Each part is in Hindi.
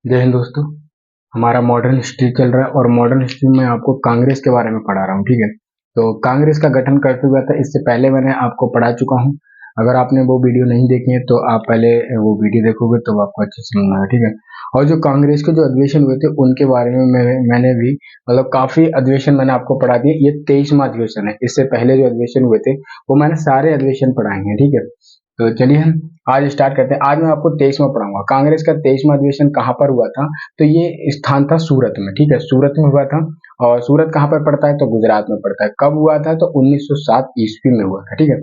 जय हिंद दोस्तों। हमारा मॉडर्न हिस्ट्री चल रहा है और मॉडर्न हिस्ट्री में आपको कांग्रेस के बारे में पढ़ा रहा हूँ, ठीक है। तो कांग्रेस का गठन करते हुआ था, इससे पहले मैंने आपको पढ़ा चुका हूँ। अगर आपने वो वीडियो नहीं देखी है तो आप पहले वो वीडियो देखोगे तो आपको अच्छे से समझ में आएगा, ठीक है। और जो कांग्रेस के जो अधिवेशन हुए थे उनके बारे में मैंने भी मतलब काफी अधिवेशन मैंने आपको पढ़ा दिए। ये 23वां अधिवेशन है। इससे पहले जो अधिवेशन हुए थे वो मैंने सारे अधिवेशन पढ़ाए हैं, ठीक है। तो चलिए हम आज स्टार्ट करते हैं। आज मैं आपको 23वां पढ़ाऊंगा। कांग्रेस का 23वां अधिवेशन कहाँ पर हुआ था? तो ये स्थान था सूरत में, ठीक है। सूरत में हुआ था। और सूरत कहाँ पर पड़ता है? तो गुजरात में पड़ता है। कब हुआ था? तो 1907 ईस्वी में हुआ था, ठीक है।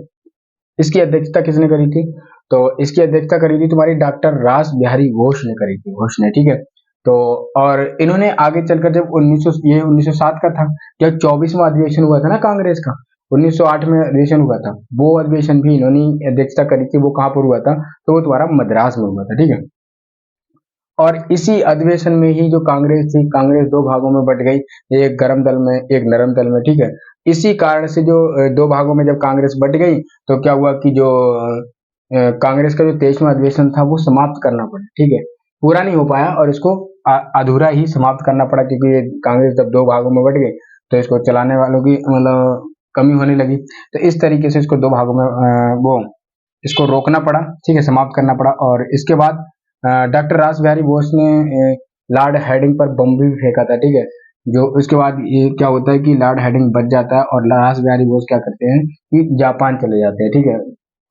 इसकी अध्यक्षता किसने करी थी? तो इसकी अध्यक्षता करी थी तुम्हारी डॉक्टर रास बिहारी घोष ने करी थी, घोष ने, ठीक है। तो और इन्होंने आगे चलकर जब 1907 का था, जब 24वां अधिवेशन हुआ था ना कांग्रेस का, 1908 में अधिवेशन हुआ था, वो अधिवेशन भी इन्होंने अध्यक्षता करी थी। वो कहाँ पर हुआ था? तो वो तुम्हारा मद्रास में हुआ था, ठीक है। और इसी अधिवेशन में ही जो कांग्रेस थी, कांग्रेस दो भागों में बट गई, एक गर्म दल में, एक नरम दल में, ठीक है। इसी कारण से जो दो भागों में जब कांग्रेस बट गई तो क्या हुआ कि जो कांग्रेस का जो 23वां अधिवेशन था वो समाप्त करना पड़ा, ठीक है। पूरा नहीं हो पाया और इसको अधूरा ही समाप्त करना पड़ा, क्योंकि ये कांग्रेस जब दो भागों में बट गई तो इसको चलाने वालों की मतलब कमी होने लगी। तो इस तरीके से इसको दो भागों में वो इसको रोकना पड़ा, ठीक है, समाप्त करना पड़ा। और इसके बाद डॉक्टर रास बिहारी बोस ने लॉर्ड हेडिंग पर बम भी फेंका था, ठीक है। जो उसके बाद ये क्या होता है कि लॉर्ड हेडिंग बच जाता है और रास बिहारी बोस क्या करते हैं कि जापान चले जाते हैं, ठीक है।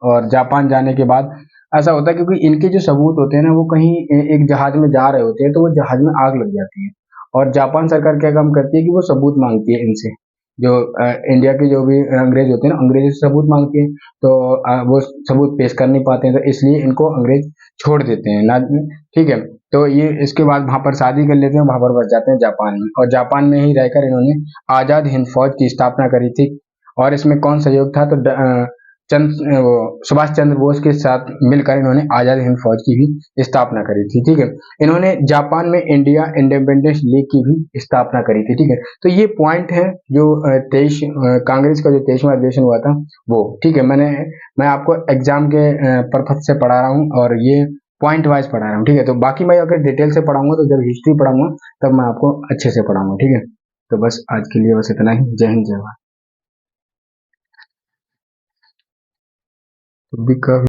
और जापान जाने के बाद ऐसा होता है क्योंकि इनके जो सबूत होते हैं ना, वो कहीं एक जहाज में जा रहे होते हैं तो वो जहाज में आग लग जाती है। और जापान सरकार क्या काम करती है कि वो सबूत मांगती है इनसे, जो इंडिया के जो भी अंग्रेज होते हैं ना, अंग्रेजों से सबूत मांगती है। तो वो सबूत पेश कर नहीं पाते हैं, तो इसलिए इनको अंग्रेज छोड़ देते हैं ना, ठीक है। तो ये इसके बाद वहां पर शादी कर लेते हैं, वहां पर बस जाते हैं जापान में, और जापान में ही रहकर इन्होंने आजाद हिंद फौज की स्थापना करी थी। और इसमें कौन सहयोग था? तो सुभाष चंद्र बोस के साथ मिलकर इन्होंने आजाद हिंद फौज की भी स्थापना करी थी, ठीक है। इन्होंने जापान में इंडिया इंडिपेंडेंस लीग की भी स्थापना करी थी, ठीक है। तो ये पॉइंट है जो 23 कांग्रेस का जो 23वां अधिवेशन हुआ था वो, ठीक है। मैं आपको एग्जाम के पर्पज से पढ़ा रहा हूँ और ये पॉइंट वाइज पढ़ा रहा हूँ, ठीक है। तो बाकी मैं अगर डिटेल से पढ़ाऊंगा तो जब हिस्ट्री पढ़ाऊंगा तब मैं आपको अच्छे से पढ़ाऊंगा, ठीक है। तो बस आज के लिए बस इतना ही। जय हिंद, जय भारत।